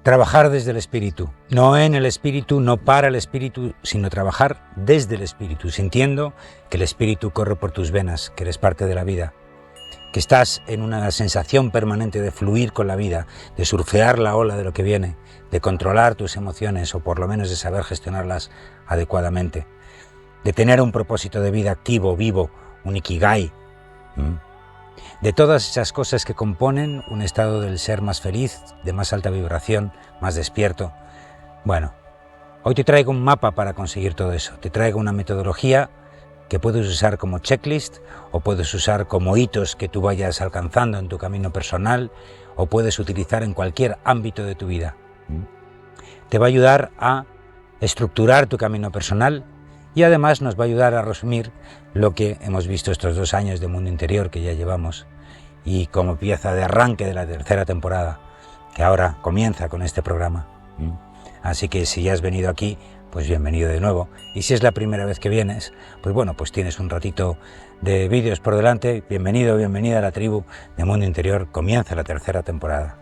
Trabajar desde el espíritu, no en el espíritu, no para el espíritu, sino trabajar desde el espíritu, sintiendo que el espíritu corre por tus venas, que eres parte de la vida, que estás en una sensación permanente de fluir con la vida, de surfear la ola de lo que viene, de controlar tus emociones o por lo menos de saber gestionarlas adecuadamente, de tener un propósito de vida activo, vivo, un ikigai, de todas esas cosas que componen un estado del ser más feliz, de más alta vibración, más despierto. Bueno, hoy te traigo un mapa para conseguir todo eso, te traigo una metodología que puedes usar como checklist o puedes usar como hitos que tú vayas alcanzando en tu camino personal o puedes utilizar en cualquier ámbito de tu vida. Te va a ayudar a estructurar tu camino personal y además nos va a ayudar a resumir lo que hemos visto estos 2 años de mundo interior que ya llevamos y como pieza de arranque de la tercera temporada que ahora comienza con este programa. Así que si ya has venido aquí, pues bienvenido de nuevo, y si es la primera vez que vienes, pues bueno, pues tienes un ratito de vídeos por delante. Bienvenido, bienvenida a la tribu de Mundo Interior. Comienza la tercera temporada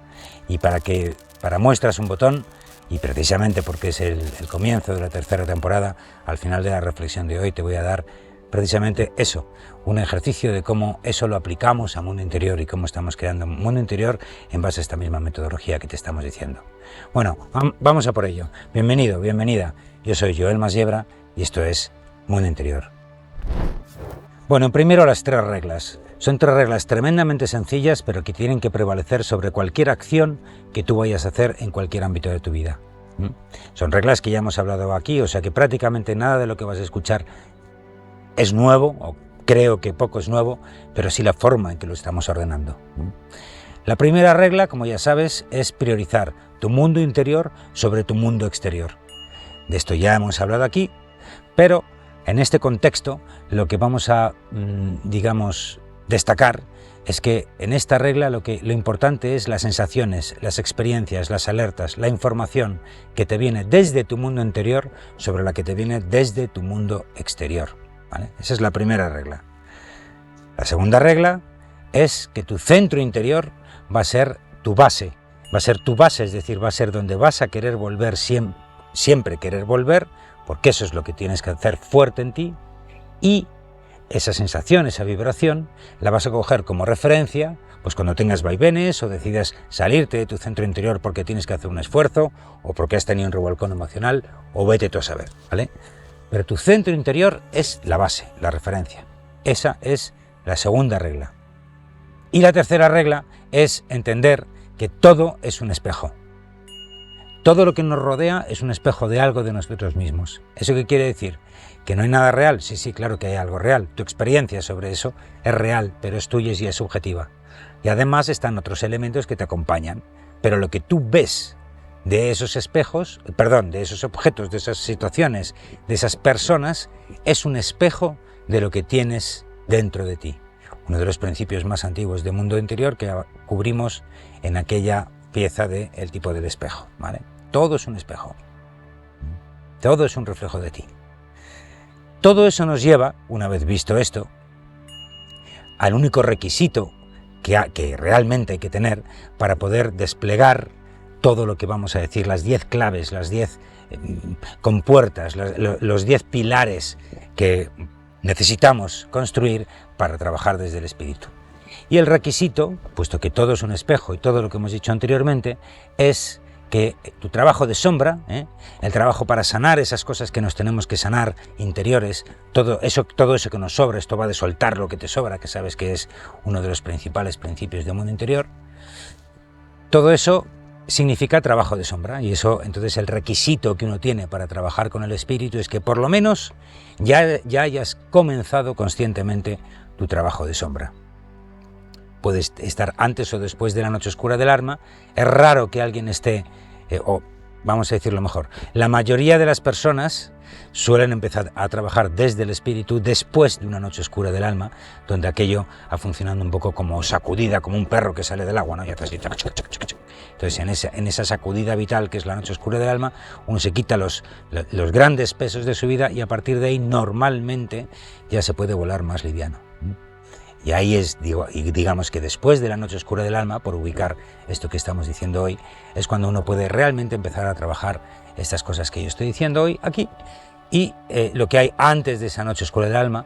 y para muestras un botón, y precisamente porque es el comienzo de la tercera temporada, al final de la reflexión de hoy te voy a dar precisamente eso, un ejercicio de cómo eso lo aplicamos a Mundo Interior y cómo estamos creando un Mundo Interior en base a esta misma metodología que te estamos diciendo. Bueno, vamos a por ello. Bienvenido, bienvenida. Yo soy Joel Masiebra y esto es Mundo Interior. Bueno, primero las 3 reglas. Son 3 reglas tremendamente sencillas, pero que tienen que prevalecer sobre cualquier acción que tú vayas a hacer en cualquier ámbito de tu vida. Son reglas que ya hemos hablado aquí, o sea que prácticamente nada de lo que vas a escuchar es nuevo, o creo que poco es nuevo, pero sí la forma en que lo estamos ordenando. La primera regla, como ya sabes, es priorizar tu mundo interior sobre tu mundo exterior. De esto ya hemos hablado aquí, pero en este contexto lo que vamos a, destacar es que en esta regla lo importante es las sensaciones, las experiencias, las alertas, la información que te viene desde tu mundo interior sobre la que te viene desde tu mundo exterior, ¿vale? Esa es la primera regla. La segunda regla es que tu centro interior va a ser tu base, es decir, va a ser donde vas a querer volver siempre querer volver, porque eso es lo que tienes que hacer fuerte en ti, y esa sensación, esa vibración, la vas a coger como referencia, pues cuando tengas vaivenes o decidas salirte de tu centro interior porque tienes que hacer un esfuerzo o porque has tenido un revolcón emocional o vete tú a saber, ¿vale? Pero tu centro interior es la base, la referencia. Esa es la segunda regla. Y la tercera regla es entender que todo es un espejo. Todo lo que nos rodea es un espejo de algo de nosotros mismos. ¿Eso qué quiere decir? ¿Que no hay nada real? Sí, claro que hay algo real. Tu experiencia sobre eso es real, pero es tuya y es subjetiva. Y además están otros elementos que te acompañan. Pero lo que tú ves de esos espejos, de esos objetos, de esas situaciones, de esas personas, es un espejo de lo que tienes dentro de ti. Uno de los principios más antiguos de mundo interior que cubrimos en aquella pieza de El tipo del espejo, ¿vale? Todo es un espejo. Todo es un reflejo de ti. Todo eso nos lleva, una vez visto esto, al único requisito que realmente hay que tener para poder desplegar todo lo que vamos a decir, las 10 claves, las 10 compuertas, los 10 pilares que necesitamos construir para trabajar desde el espíritu. Y el requisito, puesto que todo es un espejo y todo lo que hemos dicho anteriormente, es que tu trabajo de sombra, el trabajo para sanar esas cosas que nos tenemos que sanar interiores, todo eso que nos sobra, esto va de soltar lo que te sobra, que sabes que es uno de los principales principios del mundo interior, todo eso significa trabajo de sombra, y eso entonces el requisito que uno tiene para trabajar con el espíritu es que por lo menos ya hayas comenzado conscientemente tu trabajo de sombra. Puedes estar antes o después de la noche oscura del alma. Es raro que alguien esté, o vamos a decirlo mejor, la mayoría de las personas suelen empezar a trabajar desde el espíritu después de una noche oscura del alma, donde aquello ha funcionado un poco como sacudida, como un perro que sale del agua, ¿no? Y hace así, entonces en esa sacudida vital que es la noche oscura del alma, uno se quita los grandes pesos de su vida y a partir de ahí normalmente ya se puede volar más liviano. Y ahí es, digamos que después de la noche oscura del alma, por ubicar esto que estamos diciendo hoy, es cuando uno puede realmente empezar a trabajar estas cosas que yo estoy diciendo hoy aquí. Y lo que hay antes de esa noche oscura del alma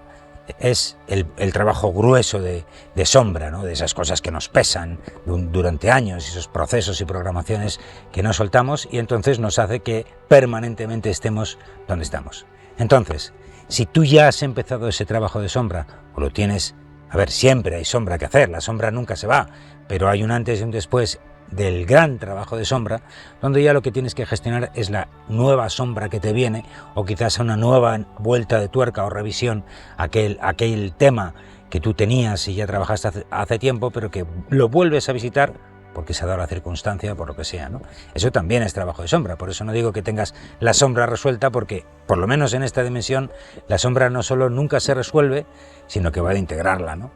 es el trabajo grueso de sombra, ¿no? De esas cosas que nos pesan durante años, esos procesos y programaciones que no soltamos, y entonces nos hace que permanentemente estemos donde estamos. Entonces, si tú ya has empezado ese trabajo de sombra, o lo tienes, a ver, siempre hay sombra que hacer, la sombra nunca se va, pero hay un antes y un después del gran trabajo de sombra, donde ya lo que tienes que gestionar es la nueva sombra que te viene, o quizás una nueva vuelta de tuerca o revisión aquel tema que tú tenías y ya trabajaste hace tiempo, pero que lo vuelves a visitar porque se ha dado la circunstancia, por lo que sea, ¿no? Eso también es trabajo de sombra, por eso no digo que tengas la sombra resuelta, porque por lo menos en esta dimensión la sombra no solo nunca se resuelve, sino que va a integrarla, ¿no?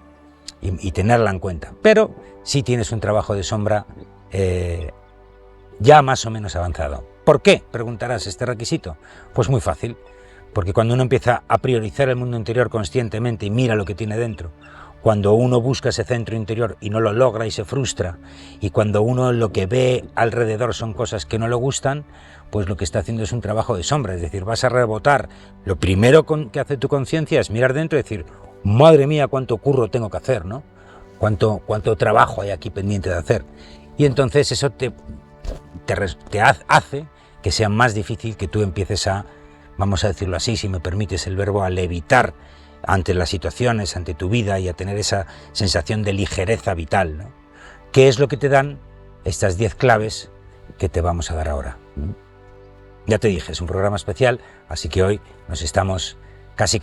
Y tenerla en cuenta. Pero sí tienes un trabajo de sombra ya más o menos avanzado. ¿Por qué? Preguntarás este requisito. Pues muy fácil, porque cuando uno empieza a priorizar el mundo interior conscientemente y mira lo que tiene dentro, cuando uno busca ese centro interior y no lo logra y se frustra, y cuando uno lo que ve alrededor son cosas que no le gustan, pues lo que está haciendo es un trabajo de sombra, es decir, vas a rebotar. Lo primero que hace tu conciencia es mirar dentro y decir, madre mía, cuánto curro tengo que hacer, ¿no? Cuánto trabajo hay aquí pendiente de hacer. Y entonces eso te hace que sea más difícil que tú empieces a, vamos a decirlo así, si me permites el verbo, a levitar ante las situaciones, ante tu vida, y a tener esa sensación de ligereza vital, ¿no? ¿Qué es lo que te dan estas 10 claves que te vamos a dar ahora? Ya te dije, es un programa especial, así que hoy nos estamos casi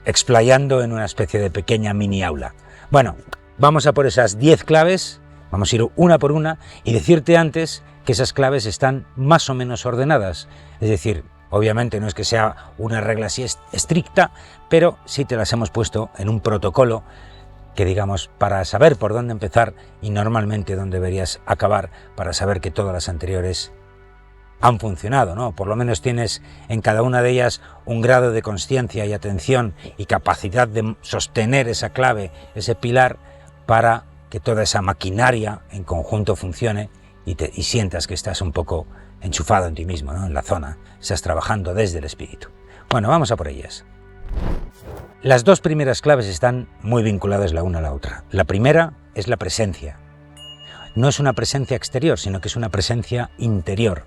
explayando en una especie de pequeña mini aula. Bueno, vamos a por esas 10 claves, vamos a ir una por una y decirte antes que esas claves están más o menos ordenadas, es decir, obviamente no es que sea una regla así estricta, pero sí te las hemos puesto en un protocolo que, digamos, para saber por dónde empezar y normalmente dónde deberías acabar, para saber que todas las anteriores han funcionado, ¿no? Por lo menos tienes en cada una de ellas un grado de consciencia y atención y capacidad de sostener esa clave, ese pilar, para que toda esa maquinaria en conjunto funcione y sientas que estás un poco enchufado en ti mismo, ¿no? En la zona, estás trabajando desde el espíritu. Bueno, vamos a por ellas. Las 2 primeras claves están muy vinculadas la una a la otra. La primera es la presencia. No es una presencia exterior, sino que es una presencia interior.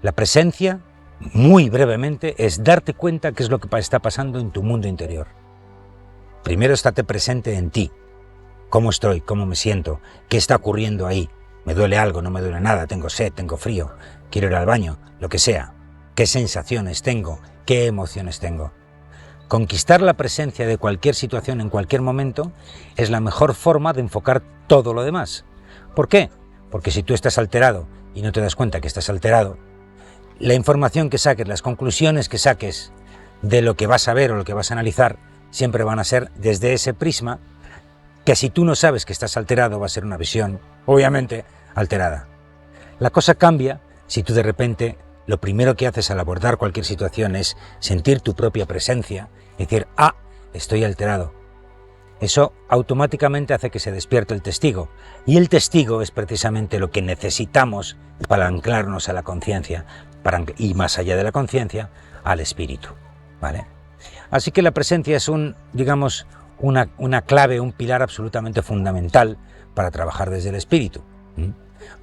La presencia, muy brevemente, es darte cuenta qué es lo que está pasando en tu mundo interior. Primero estate presente en ti. ¿Cómo estoy? ¿Cómo me siento? ¿Qué está ocurriendo ahí? ¿Me duele algo? ¿No me duele nada? ¿Tengo sed? ¿Tengo frío? ¿Quiero ir al baño? Lo que sea. ¿Qué sensaciones tengo? ¿Qué emociones tengo? Conquistar la presencia de cualquier situación en cualquier momento es la mejor forma de enfocar todo lo demás. ¿Por qué? Porque si tú estás alterado y no te das cuenta que estás alterado, la información que saques, las conclusiones que saques de lo que vas a ver o lo que vas a analizar, siempre van a ser desde ese prisma, que si tú no sabes que estás alterado va a ser una visión, obviamente, alterada. La cosa cambia si tú de repente lo primero que haces al abordar cualquier situación es sentir tu propia presencia y decir, ah, estoy alterado. Eso automáticamente hace que se despierte el testigo, y el testigo es precisamente lo que necesitamos para anclarnos a la conciencia, y más allá de la conciencia, al espíritu, ¿vale? Así que la presencia es digamos, una clave, un pilar absolutamente fundamental para trabajar desde el espíritu,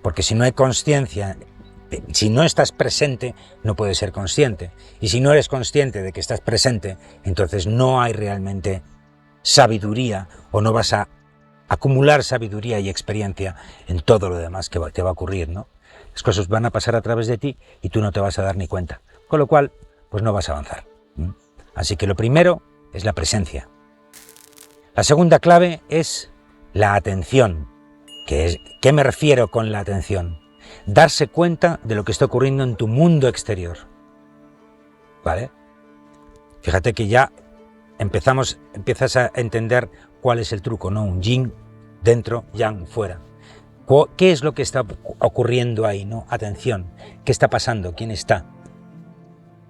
porque si no hay consciencia, si no estás presente, no puedes ser consciente, y si no eres consciente de que estás presente, entonces no hay realmente sabiduría, o no vas a acumular sabiduría y experiencia en todo lo demás que te va a ocurrir, ¿no? Las cosas van a pasar a través de ti y tú no te vas a dar ni cuenta, con lo cual, pues no vas a avanzar. Así que lo primero es la presencia. La segunda clave es la atención. ¿Qué me refiero con la atención? Darse cuenta de lo que está ocurriendo en tu mundo exterior, ¿vale? Fíjate que ya empiezas a entender cuál es el truco, ¿no? Un yin dentro, yang fuera. ¿Qué es lo que está ocurriendo ahí, ¿no? Atención, ¿qué está pasando? ¿Quién está?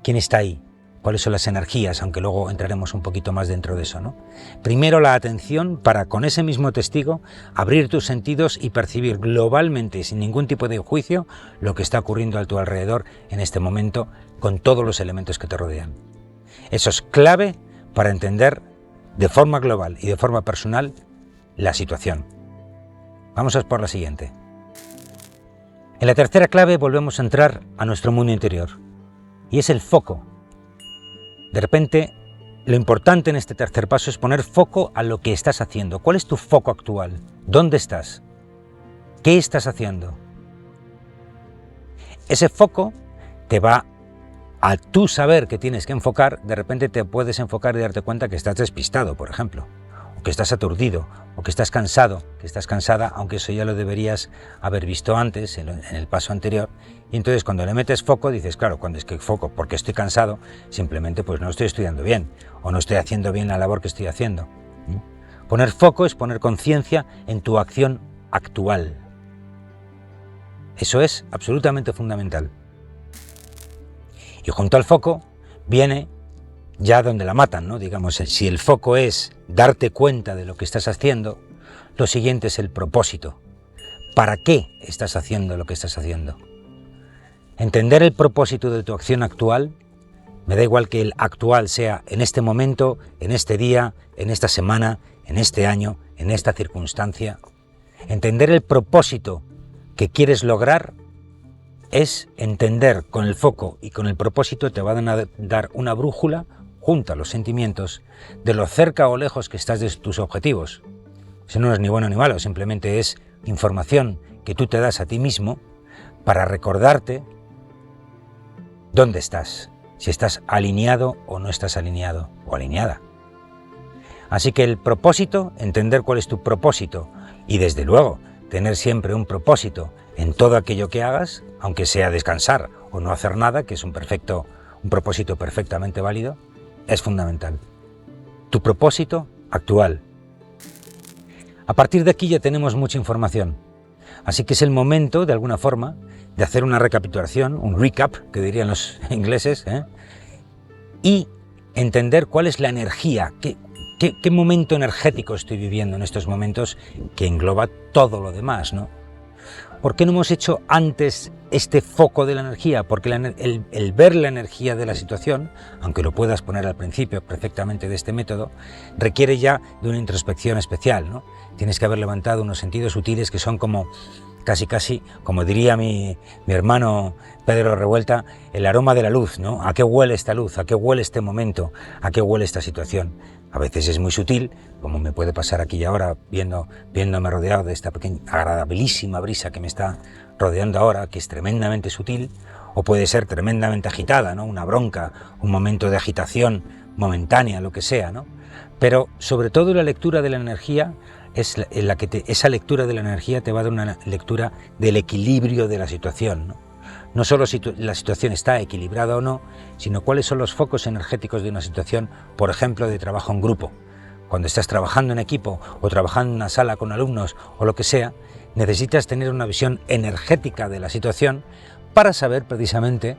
¿Quién está ahí? cuáles son las energías, aunque luego entraremos un poquito más dentro de eso, ¿no? Primero la atención para, con ese mismo testigo, abrir tus sentidos y percibir globalmente, sin ningún tipo de juicio, lo que está ocurriendo a tu alrededor en este momento, con todos los elementos que te rodean. Eso es clave para entender de forma global y de forma personal la situación. Vamos a por la siguiente. En la tercera clave volvemos a entrar a nuestro mundo interior, y es el foco. De repente, lo importante en este tercer paso es poner foco a lo que estás haciendo. ¿Cuál es tu foco actual? ¿Dónde estás? ¿Qué estás haciendo? Ese foco te va a tú saber que tienes que enfocar. De repente te puedes enfocar y darte cuenta que estás despistado, por ejemplo, o que estás aturdido, o que estás cansado, que estás cansada, aunque eso ya lo deberías haber visto antes, en el paso anterior. Y entonces cuando le metes foco dices, claro, cuando es que foco, porque estoy cansado, simplemente pues no estoy estudiando bien, o no estoy haciendo bien la labor que estoy haciendo. Poner foco es poner conciencia en tu acción actual. Eso es absolutamente fundamental. Y junto al foco viene ya donde la matan, ¿no? Digamos, si el foco es darte cuenta de lo que estás haciendo, lo siguiente es el propósito. ¿Para qué estás haciendo lo que estás haciendo? Entender el propósito de tu acción actual, me da igual que el actual sea en este momento, en este día, en esta semana, en este año, en esta circunstancia. Entender el propósito que quieres lograr es entender con el foco y con el propósito te van a dar una brújula junto a los sentimientos de lo cerca o lejos que estás de tus objetivos. Eso no es ni bueno ni malo, simplemente es información que tú te das a ti mismo para recordarte dónde estás, si estás alineado o no estás alineado o alineada. Así que el propósito, entender cuál es tu propósito y desde luego tener siempre un propósito en todo aquello que hagas, aunque sea descansar o no hacer nada, que es un propósito perfectamente válido, es fundamental. Tu propósito actual. A partir de aquí ya tenemos mucha información, así que es el momento, de alguna forma, de hacer una recapitulación, un recap, que dirían los ingleses, y entender cuál es la energía, qué momento energético estoy viviendo en estos momentos que engloba todo lo demás, ¿no? ¿Por qué no hemos hecho antes este foco de la energía? Porque el ver la energía de la situación, aunque lo puedas poner al principio perfectamente de este método, requiere ya de una introspección especial, ¿no? Tienes que haber levantado unos sentidos sutiles que son como, casi, como diría mi hermano Pedro Revuelta, el aroma de la luz, ¿no? ¿A qué huele esta luz? ¿A qué huele este momento? ¿A qué huele esta situación? A veces es muy sutil, como me puede pasar aquí y ahora, viéndome rodeado de esta pequeña, agradabilísima brisa que me está rodeando ahora, que es tremendamente sutil, o puede ser tremendamente agitada, ¿no? Una bronca, un momento de agitación momentánea, lo que sea, ¿no? Pero sobre todo la lectura de la energía es esa lectura de la energía te va a dar una lectura del equilibrio de la situación, ¿no? No solo si la situación está equilibrada o no, sino cuáles son los focos energéticos de una situación, por ejemplo, de trabajo en grupo. Cuando estás trabajando en equipo o trabajando en una sala con alumnos o lo que sea, necesitas tener una visión energética de la situación para saber precisamente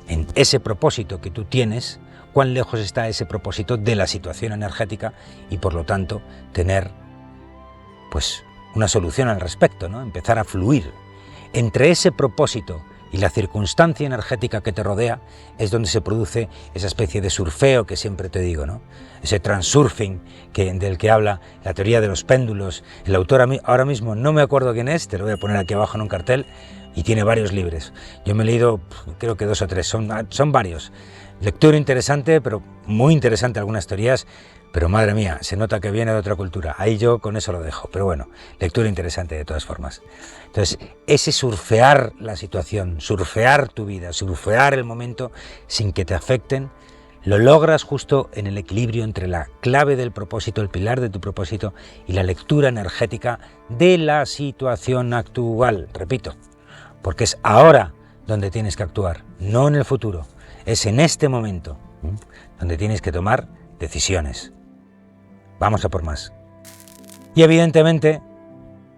en ese propósito que tú tienes, cuán lejos está ese propósito de la situación energética y por lo tanto tener pues una solución al respecto, ¿no? Empezar a fluir. Entre ese propósito y la circunstancia energética que te rodea es donde se produce esa especie de surfeo que siempre te digo, ¿no? Ese transurfing del que habla la teoría de los péndulos. El autor ahora mismo no me acuerdo quién es, te lo voy a poner aquí abajo en un cartel, y tiene varios libros. Yo me he leído, creo que 2 o 3, son varios. Lectura interesante, pero muy interesante algunas teorías, pero madre mía, se nota que viene de otra cultura. Ahí yo con eso lo dejo, pero bueno, lectura interesante de todas formas. Entonces, ese surfear la situación, surfear tu vida, surfear el momento sin que te afecten, lo logras justo en el equilibrio entre la clave del propósito, el pilar de tu propósito y la lectura energética de la situación actual. Repito, porque es ahora donde tienes que actuar, no en el futuro. Es en este momento donde tienes que tomar decisiones. Vamos a por más. Y evidentemente,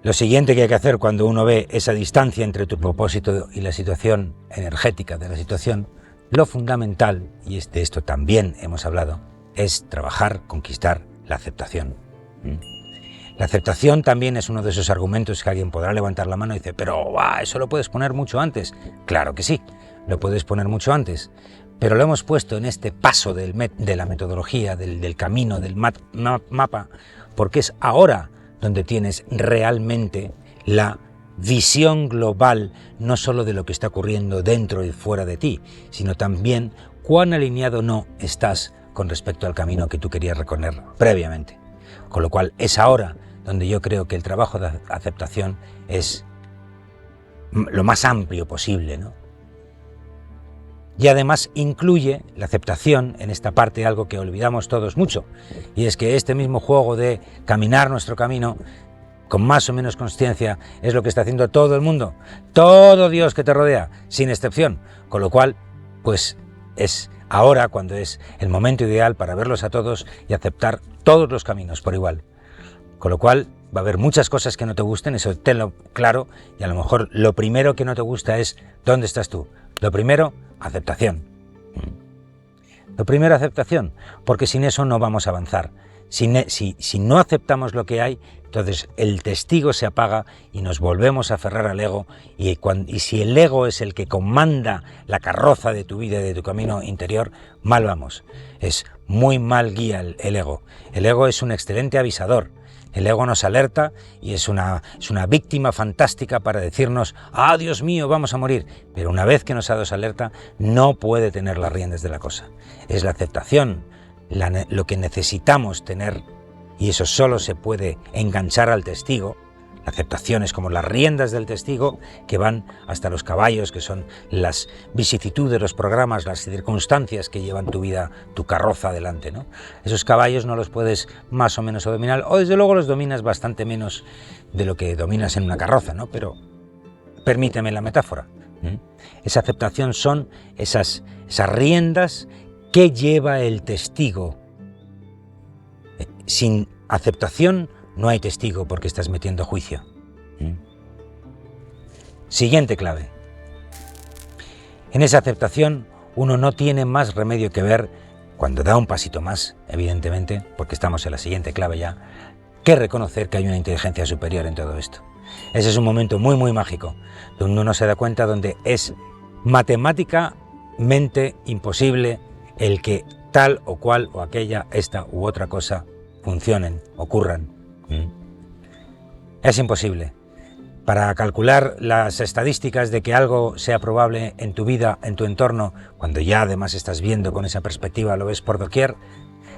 lo siguiente que hay que hacer cuando uno ve esa distancia entre tu propósito y la situación energética de la situación, lo fundamental, y de esto también hemos hablado, es trabajar, conquistar la aceptación. La aceptación también es uno de esos argumentos que alguien podrá levantar la mano y dice, pero eso lo puedes poner mucho antes. Claro que sí, lo puedes poner mucho antes, pero lo hemos puesto en este paso de la metodología, del camino, del mapa, porque es ahora donde tienes realmente la visión global, no solo de lo que está ocurriendo dentro y fuera de ti, sino también cuán alineado no estás con respecto al camino que tú querías recorrer previamente. Con lo cual es ahora donde yo creo que el trabajo de aceptación es lo más amplio posible, ¿no? Y además incluye la aceptación en esta parte algo que olvidamos todos mucho, y es que este mismo juego de caminar nuestro camino con más o menos consciencia es lo que está haciendo todo el mundo, todo Dios que te rodea, sin excepción, con lo cual pues es ahora cuando es el momento ideal para verlos a todos y aceptar todos los caminos por igual. Con lo cual va a haber muchas cosas que no te gusten, eso tenlo claro, y a lo mejor lo primero que no te gusta es ¿dónde estás tú? Lo primero, aceptación. Lo primero, aceptación, porque sin eso no vamos a avanzar. Si no aceptamos lo que hay, entonces el testigo se apaga y nos volvemos a aferrar al ego, y si el ego es el que comanda la carroza de tu vida y de tu camino interior, mal vamos. Es muy mal guía el ego. El ego es un excelente avisador. El ego nos alerta y es una víctima fantástica para decirnos, ¡ah, Dios mío, vamos a morir! Pero una vez que nos ha dado esa alerta, no puede tener las riendas de la cosa. Es la aceptación, lo que necesitamos tener, y eso solo se puede enganchar al testigo. La aceptación es como las riendas del testigo que van hasta los caballos, que son las vicisitudes, los programas, las circunstancias que llevan tu vida, tu carroza adelante, ¿no? Esos caballos no los puedes más o menos dominar, o desde luego los dominas bastante menos de lo que dominas en una carroza, ¿no? Pero permíteme la metáfora. Esa aceptación son esas riendas que lleva el testigo. Sin aceptación no hay testigo porque estás metiendo juicio. Siguiente clave. En esa aceptación uno no tiene más remedio que ver, cuando da un pasito más, evidentemente, porque estamos en la siguiente clave ya, que reconocer que hay una inteligencia superior en todo esto. Ese es un momento muy, muy mágico, donde uno se da cuenta, donde es matemáticamente imposible el que tal o cual o aquella, esta u otra cosa funcionen, ocurran. Es imposible. Para calcular las estadísticas de que algo sea probable en tu vida, en tu entorno, cuando ya además estás viendo con esa perspectiva, lo ves por doquier,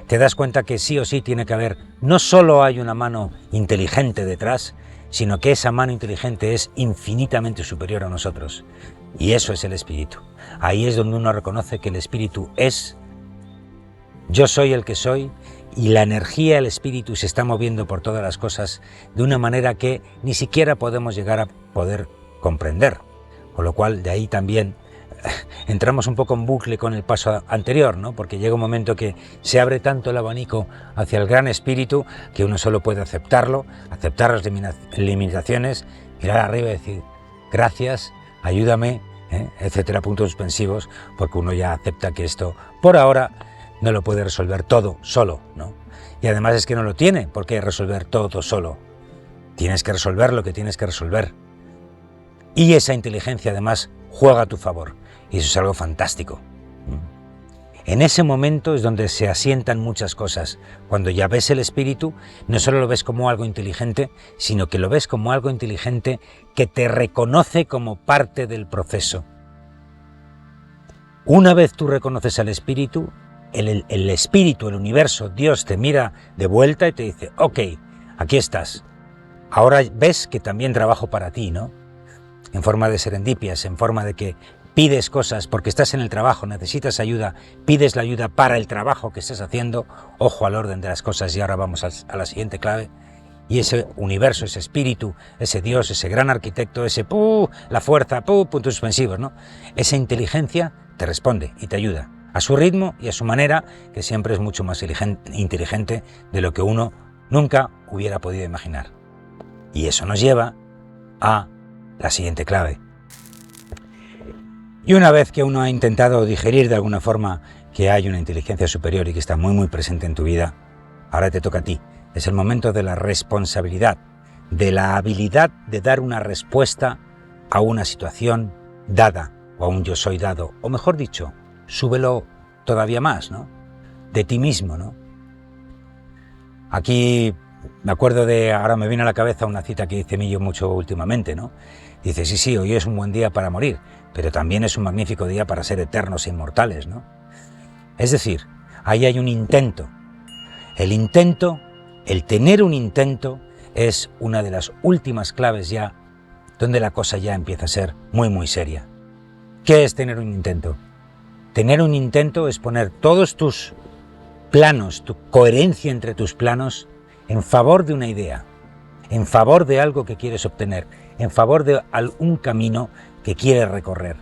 te das cuenta que sí o sí tiene que haber, no solo hay una mano inteligente detrás, sino que esa mano inteligente es infinitamente superior a nosotros. Y eso es el espíritu. Ahí es donde uno reconoce que el espíritu es, yo soy el que soy, y la energía del espíritu se está moviendo por todas las cosas de una manera que ni siquiera podemos llegar a poder comprender. Con lo cual, de ahí también entramos un poco en bucle con el paso anterior, ¿no? Porque llega un momento que se abre tanto el abanico hacia el gran espíritu que uno solo puede aceptarlo, aceptar las limitaciones, mirar arriba y decir gracias, ayúdame, etcétera, puntos suspensivos, porque uno ya acepta que esto, por ahora, no lo puede resolver todo solo, ¿no? Y además es que no lo tiene por qué resolver todo solo. Tienes que resolver lo que tienes que resolver. Y esa inteligencia además juega a tu favor. Y eso es algo fantástico. En ese momento es donde se asientan muchas cosas. Cuando ya ves el espíritu, no solo lo ves como algo inteligente, sino que lo ves como algo inteligente que te reconoce como parte del proceso. Una vez tú reconoces al espíritu, el espíritu, el universo, Dios te mira de vuelta y te dice, ok, aquí estás. Ahora ves que también trabajo para ti, ¿no? En forma de serendipias, en forma de que pides cosas porque estás en el trabajo, necesitas ayuda, pides la ayuda para el trabajo que estás haciendo. Ojo al orden de las cosas, y ahora vamos a la siguiente clave. Y ese universo, ese espíritu, ese Dios, ese gran arquitecto, la fuerza, puntos suspensivos, ¿no? Esa inteligencia te responde y te ayuda a su ritmo y a su manera, que siempre es mucho más inteligente de lo que uno nunca hubiera podido imaginar. Y eso nos lleva a la siguiente clave. Y una vez que uno ha intentado digerir de alguna forma que hay una inteligencia superior y que está muy presente en tu vida, ahora te toca a ti. Es el momento de la responsabilidad, de la habilidad de dar una respuesta a una situación dada o a un yo soy dado, o mejor dicho, súbelo todavía más, ¿no? De ti mismo, ¿no? Aquí me acuerdo ahora me viene a la cabeza una cita que dice Millo mucho últimamente, ¿no? Dice, sí, hoy es un buen día para morir, pero también es un magnífico día para ser eternos e inmortales, ¿no? Es decir, ahí hay un intento. El intento, el tener un intento, es una de las últimas claves ya, donde la cosa ya empieza a ser muy seria. ¿Qué es tener un intento? Tener un intento es poner todos tus planos, tu coherencia entre tus planos, en favor de una idea, en favor de algo que quieres obtener, en favor de un camino que quieres recorrer.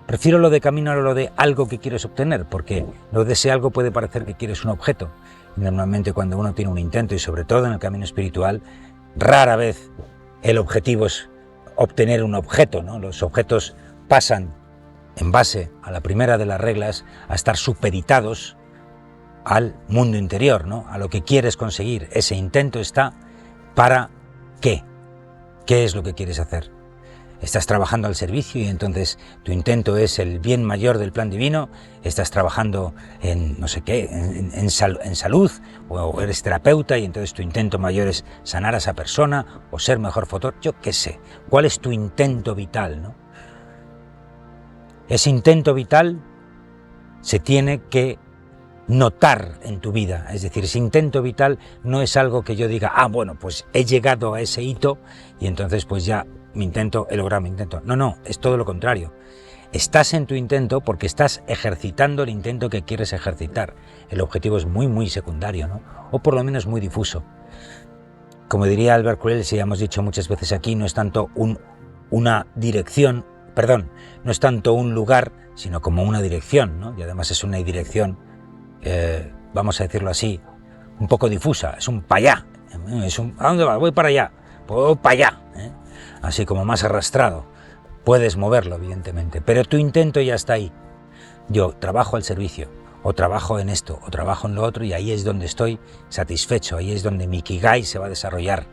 Prefiero lo de camino a lo de algo que quieres obtener, porque lo de ese algo puede parecer que quieres un objeto. Y normalmente cuando uno tiene un intento, y sobre todo en el camino espiritual, rara vez el objetivo es obtener un objeto, ¿no? Los objetos pasan, en base a la primera de las reglas, a estar supeditados al mundo interior, ¿no? A lo que quieres conseguir. Ese intento está para ¿qué? ¿Qué es lo que quieres hacer? Estás trabajando al servicio y entonces tu intento es el bien mayor del plan divino, estás trabajando en no sé qué, en salud, o eres terapeuta y entonces tu intento mayor es sanar a esa persona o ser mejor fotógrafo, yo qué sé. ¿Cuál es tu intento vital, no? Ese intento vital se tiene que notar en tu vida, es decir, ese intento vital no es algo que yo diga, bueno, pues he llegado a ese hito y entonces pues ya he logrado mi intento. No, es todo lo contrario. Estás en tu intento porque estás ejercitando el intento que quieres ejercitar. El objetivo es muy secundario, ¿no? O por lo menos muy difuso. Como diría Albert Cruel, si ya hemos dicho muchas veces aquí, no es tanto una dirección, no es tanto un lugar, sino como una dirección, ¿no? Y además es una dirección, vamos a decirlo así, un poco difusa, es un para allá. ¿A dónde vas? Voy para allá, voy para allá, ¿eh? Así como más arrastrado. Puedes moverlo, evidentemente, pero tu intento ya está ahí. Yo trabajo al servicio, o trabajo en esto, o trabajo en lo otro, y ahí es donde estoy satisfecho, ahí es donde mi Ikigai se va a desarrollar.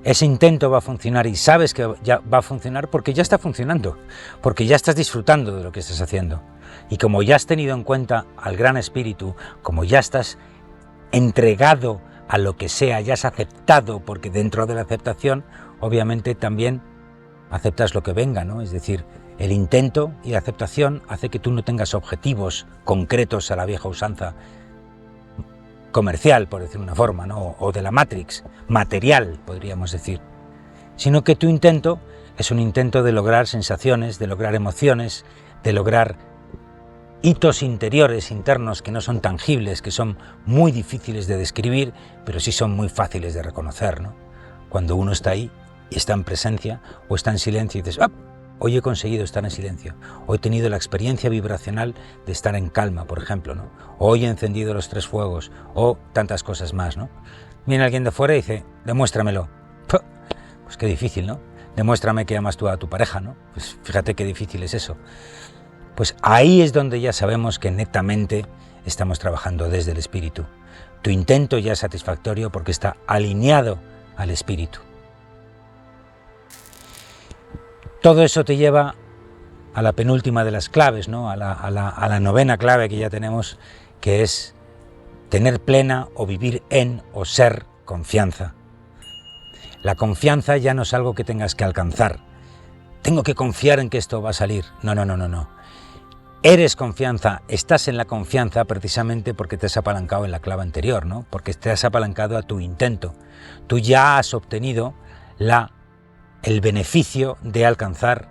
Ese intento va a funcionar y sabes que ya va a funcionar porque ya está funcionando, porque ya estás disfrutando de lo que estás haciendo. Y como ya has tenido en cuenta al Gran Espíritu, como ya estás entregado a lo que sea, ya has aceptado, porque dentro de la aceptación, obviamente también aceptas lo que venga, ¿no? Es decir, el intento y la aceptación hace que tú no tengas objetivos concretos a la vieja usanza comercial, por decir una forma, ¿no? O de la Matrix, material, podríamos decir, sino que tu intento es un intento de lograr sensaciones, de lograr emociones, de lograr hitos interiores, internos, que no son tangibles, que son muy difíciles de describir, pero sí son muy fáciles de reconocer, ¿no? Cuando uno está ahí y está en presencia o está en silencio y dices, hoy he conseguido estar en silencio, hoy he tenido la experiencia vibracional de estar en calma, por ejemplo, ¿no? Hoy he encendido los 3 fuegos, o tantas cosas más, ¿no? Viene alguien de fuera y dice, demuéstramelo. Pues qué difícil, ¿no? Demuéstrame que amas tú a tu pareja, ¿no? Pues fíjate qué difícil es eso. Pues ahí es donde ya sabemos que netamente estamos trabajando desde el espíritu. Tu intento ya es satisfactorio porque está alineado al espíritu. Todo eso te lleva a la penúltima de las claves, ¿no? a la novena clave que ya tenemos, que es tener plena o vivir en o ser confianza. La confianza ya no es algo que tengas que alcanzar. Tengo que confiar en que esto va a salir. No. Eres confianza, estás en la confianza precisamente porque te has apalancado en la clave anterior, ¿no? Porque te has apalancado a tu intento. Tú ya has obtenido el beneficio de alcanzar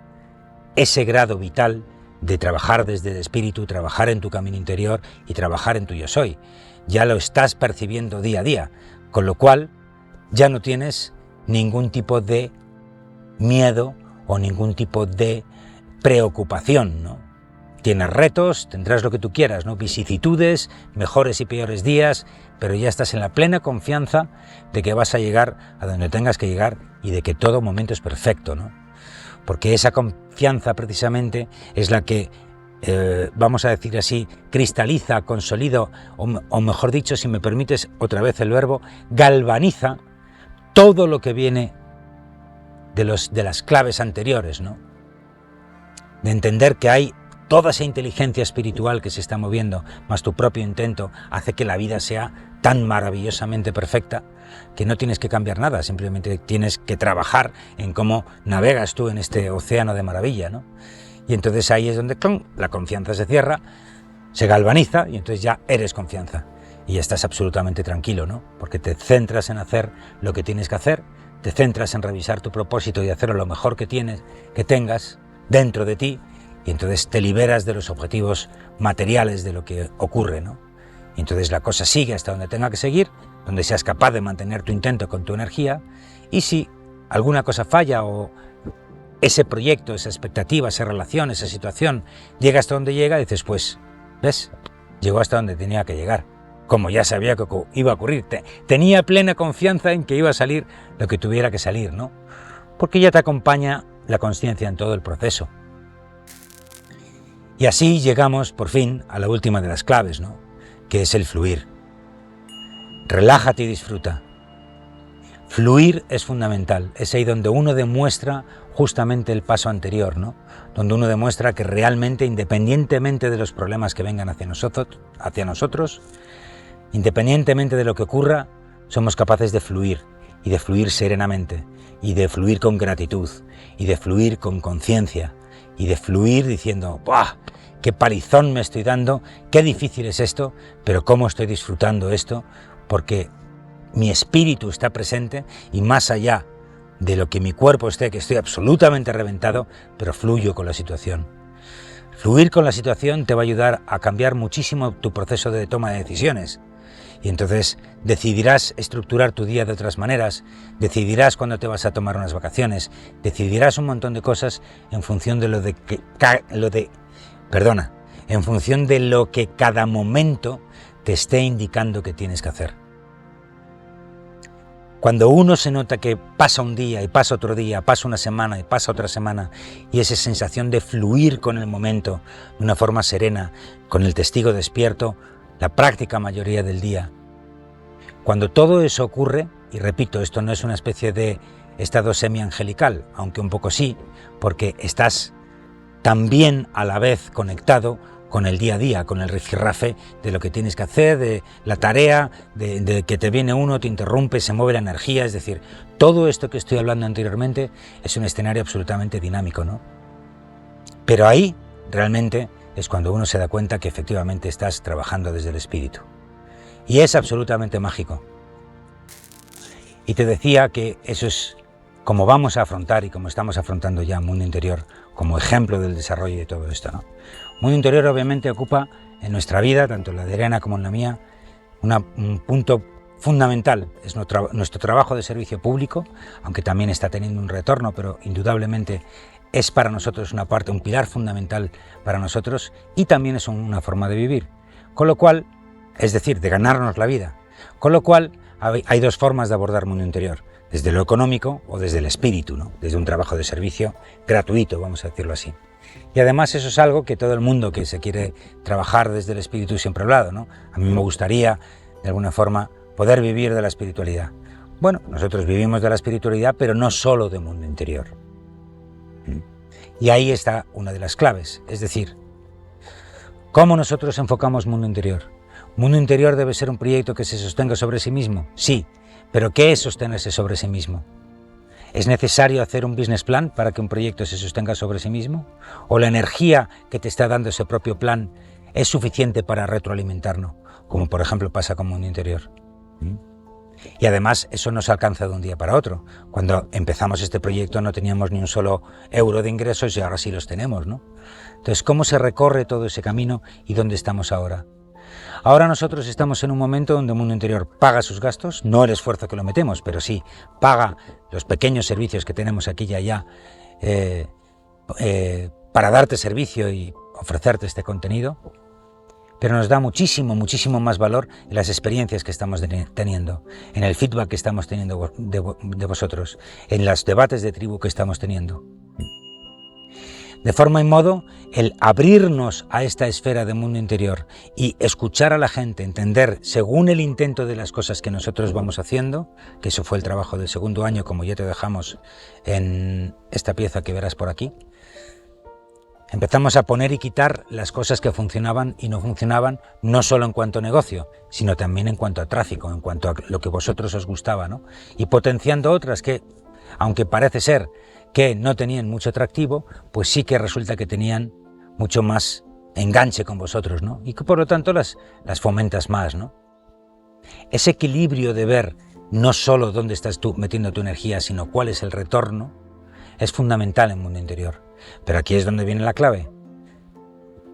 ese grado vital de trabajar desde el espíritu, trabajar en tu camino interior y trabajar en tu yo soy. Ya lo estás percibiendo día a día, con lo cual ya no tienes ningún tipo de miedo o ningún tipo de preocupación, ¿no? Tienes retos, tendrás lo que tú quieras, ¿no? Vicisitudes, mejores y peores días, pero ya estás en la plena confianza de que vas a llegar a donde tengas que llegar y de que todo momento es perfecto, ¿no? porque esa confianza precisamente es la que, vamos a decir así, cristaliza, consolida, o mejor dicho, si me permites otra vez el verbo, galvaniza todo lo que viene de las claves anteriores, ¿no? De entender que hay toda esa inteligencia espiritual que se está moviendo, más tu propio intento, hace que la vida sea tan maravillosamente perfecta que no tienes que cambiar nada, simplemente tienes que trabajar en cómo navegas tú en este océano de maravilla, ¿no? Y entonces ahí es donde ¡clon!, la confianza se cierra, se galvaniza y entonces ya eres confianza y ya estás absolutamente tranquilo, ¿no? Porque te centras en hacer lo que tienes que hacer, te centras en revisar tu propósito y hacerlo lo mejor que tengas dentro de ti, y entonces te liberas de los objetivos materiales de lo que ocurre, ¿no? Y entonces la cosa sigue hasta donde tenga que seguir, donde seas capaz de mantener tu intento con tu energía, y si alguna cosa falla o ese proyecto, esa expectativa, esa relación, esa situación llega hasta donde llega, dices, pues, ¿ves? Llegó hasta donde tenía que llegar, como ya sabía que iba a ocurrir. Tenía plena confianza en que iba a salir lo que tuviera que salir, ¿no? Porque ya te acompaña la consciencia en todo el proceso. Y así llegamos, por fin, a la última de las claves, ¿no? Que es el fluir. Relájate y disfruta. Fluir es fundamental, es ahí donde uno demuestra justamente el paso anterior, ¿no? Donde uno demuestra que realmente, independientemente de los problemas que vengan hacia nosotros, independientemente de lo que ocurra, somos capaces de fluir, y de fluir serenamente, y de fluir con gratitud, y de fluir con conciencia, y de fluir diciendo, ¡buah! ¡Qué palizón me estoy dando! ¡Qué difícil es esto! Pero cómo estoy disfrutando esto, porque mi espíritu está presente y más allá de lo que mi cuerpo esté, que estoy absolutamente reventado, pero fluyo con la situación. Fluir con la situación te va a ayudar a cambiar muchísimo tu proceso de toma de decisiones. Y entonces decidirás estructurar tu día de otras maneras, decidirás cuándo te vas a tomar unas vacaciones, decidirás un montón de cosas en función de en función de lo que cada momento te esté indicando que tienes que hacer. Cuando uno se nota que pasa un día y pasa otro día, pasa una semana y pasa otra semana, y esa sensación de fluir con el momento de una forma serena, con el testigo despierto, la práctica mayoría del día. Cuando todo eso ocurre, y repito, esto no es una especie de estado semi-angelical, aunque un poco sí, porque estás también a la vez conectado con el día a día, con el rifirrafe de lo que tienes que hacer, de la tarea, de que te viene uno, te interrumpe, se mueve la energía, es decir, todo esto que estoy hablando anteriormente es un escenario absolutamente dinámico, ¿no? Pero ahí realmente es cuando uno se da cuenta que efectivamente estás trabajando desde el espíritu. Y es absolutamente mágico. Y te decía que eso es como vamos a afrontar y como estamos afrontando ya Mundo Interior como ejemplo del desarrollo de todo esto, ¿no? Mundo Interior obviamente ocupa en nuestra vida, tanto en la de Elena como en la mía, un punto fundamental. Es nuestro trabajo de servicio público, aunque también está teniendo un retorno, pero indudablemente es para nosotros una parte, un pilar fundamental para nosotros, y también es una forma de vivir. Con lo cual, es decir, de ganarnos la vida. Con lo cual, hay dos formas de abordar Mundo Interior, desde lo económico o desde el espíritu, ¿no? Desde un trabajo de servicio gratuito, vamos a decirlo así. Y además eso es algo que todo el mundo que se quiere trabajar desde el espíritu siempre ha hablado, ¿no? A mí me gustaría, de alguna forma, poder vivir de la espiritualidad. Bueno, nosotros vivimos de la espiritualidad, pero no solo de Mundo Interior. Y ahí está una de las claves, es decir, ¿cómo nosotros enfocamos Mundo Interior? Mundo Interior debe ser un proyecto que se sostenga sobre sí mismo, sí, pero ¿qué es sostenerse sobre sí mismo? ¿Es necesario hacer un business plan para que un proyecto se sostenga sobre sí mismo? ¿O la energía que te está dando ese propio plan es suficiente para retroalimentarnos? Como por ejemplo pasa con Mundo Interior. Y además eso no se alcanza de un día para otro. Cuando empezamos este proyecto no teníamos ni un solo euro de ingresos y ahora sí los tenemos, ¿no? Entonces, ¿cómo se recorre todo ese camino y dónde estamos ahora? Ahora nosotros estamos en un momento donde Mundo Interior paga sus gastos, no el esfuerzo que lo metemos, pero sí paga los pequeños servicios que tenemos aquí y allá para darte servicio y ofrecerte este contenido, pero nos da muchísimo, muchísimo más valor en las experiencias que estamos teniendo, en el feedback que estamos teniendo de vosotros, en los debates de tribu que estamos teniendo. De forma y modo, el abrirnos a esta esfera de mundo interior y escuchar a la gente, entender según el intento de las cosas que nosotros vamos haciendo, que eso fue el trabajo del segundo año, como ya te dejamos en esta pieza que verás por aquí, empezamos a poner y quitar las cosas que funcionaban y no funcionaban, no solo en cuanto a negocio, sino también en cuanto a tráfico, en cuanto a lo que vosotros os gustaba, ¿no? Y potenciando otras que, aunque parece ser que no tenían mucho atractivo, pues sí que resulta que tenían mucho más enganche con vosotros, ¿no? Y que por lo tanto las fomentas más, ¿no? Ese equilibrio de ver no solo dónde estás tú metiendo tu energía, sino cuál es el retorno, es fundamental en el mundo interior. Pero aquí es donde viene la clave.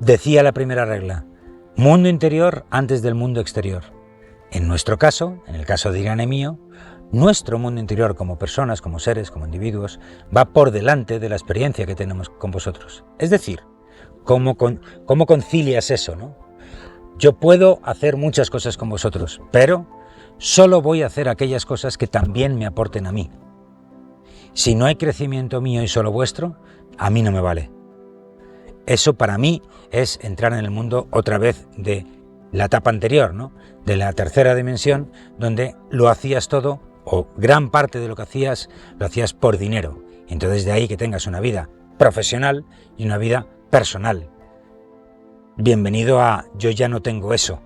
Decía la primera regla, mundo interior antes del mundo exterior. En nuestro caso, en el caso de Irán y mío, nuestro mundo interior como personas, como seres, como individuos, va por delante de la experiencia que tenemos con vosotros. Es decir, ¿cómo concilias eso, no? Yo puedo hacer muchas cosas con vosotros, pero solo voy a hacer aquellas cosas que también me aporten a mí. Si no hay crecimiento mío y solo vuestro, a mí no me vale. Eso para mí es entrar en el mundo otra vez de la etapa anterior, ¿no? De la tercera dimensión, donde lo hacías todo, o gran parte de lo que hacías, lo hacías por dinero. Entonces de ahí que tengas una vida profesional y una vida personal. Bienvenido a yo ya no tengo eso,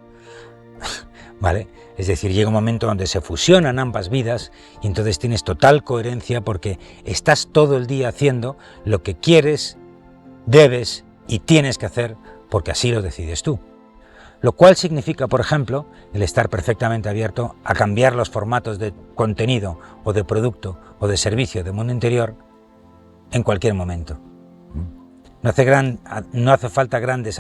¿vale? Es decir, llega un momento donde se fusionan ambas vidas y entonces tienes total coherencia porque estás todo el día haciendo lo que quieres, debes y tienes que hacer porque así lo decides tú. Lo cual significa, por ejemplo, el estar perfectamente abierto a cambiar los formatos de contenido o de producto o de servicio de mundo interior en cualquier momento. No hace falta grandes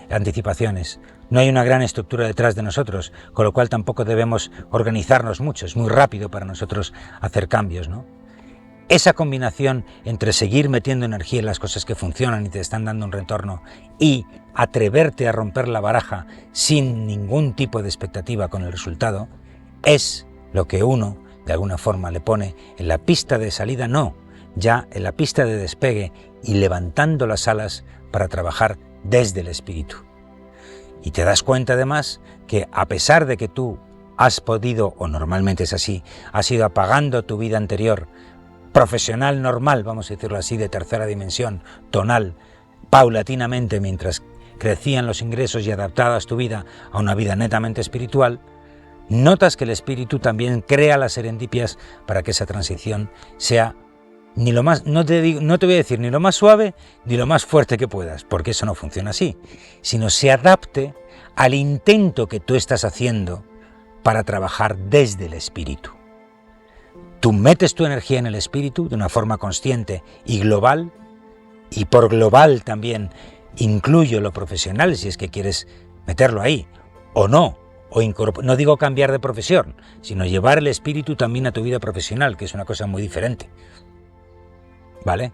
anticipaciones, no hay una gran estructura detrás de nosotros, con lo cual tampoco debemos organizarnos mucho, es muy rápido para nosotros hacer cambios, ¿no? Esa combinación entre seguir metiendo energía en las cosas que funcionan y te están dando un retorno y atreverte a romper la baraja sin ningún tipo de expectativa con el resultado, es lo que uno, de alguna forma, le pone en la pista de salida, no, ya en la pista de despegue y levantando las alas para trabajar desde el espíritu. Y te das cuenta además que a pesar de que tú has podido, o normalmente es así, has ido apagando tu vida anterior, profesional normal, vamos a decirlo así, de tercera dimensión, tonal, paulatinamente mientras crecían los ingresos y adaptabas tu vida a una vida netamente espiritual, notas que el espíritu también crea las serendipias para que esa transición sea ni lo más, no te voy a decir ni lo más suave ni lo más fuerte que puedas, porque eso no funciona así, sino se adapte al intento que tú estás haciendo para trabajar desde el espíritu. Tú metes tu energía en el espíritu de una forma consciente y global, y por global también incluyo lo profesional, si es que quieres meterlo ahí, o no, no digo cambiar de profesión, sino llevar el espíritu también a tu vida profesional, que es una cosa muy diferente, ¿vale?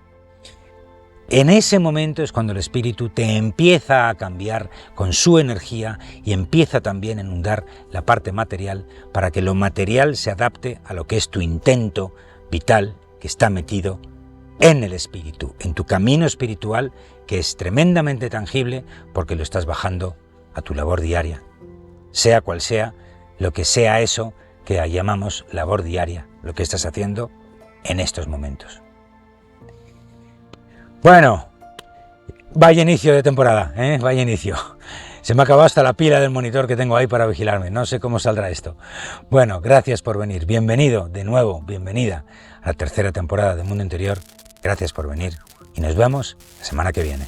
En ese momento es cuando el espíritu te empieza a cambiar con su energía y empieza también a inundar la parte material para que lo material se adapte a lo que es tu intento vital que está metido en el espíritu, en tu camino espiritual que es tremendamente tangible porque lo estás bajando a tu labor diaria, sea cual sea lo que sea eso que llamamos labor diaria, lo que estás haciendo en estos momentos. Bueno, vaya inicio de temporada, vaya inicio. Se me ha acabado hasta la pila del monitor que tengo ahí para vigilarme, no sé cómo saldrá esto. Bueno, gracias por venir, bienvenido de nuevo, bienvenida a la tercera temporada de Mundo Interior, gracias por venir y nos vemos la semana que viene.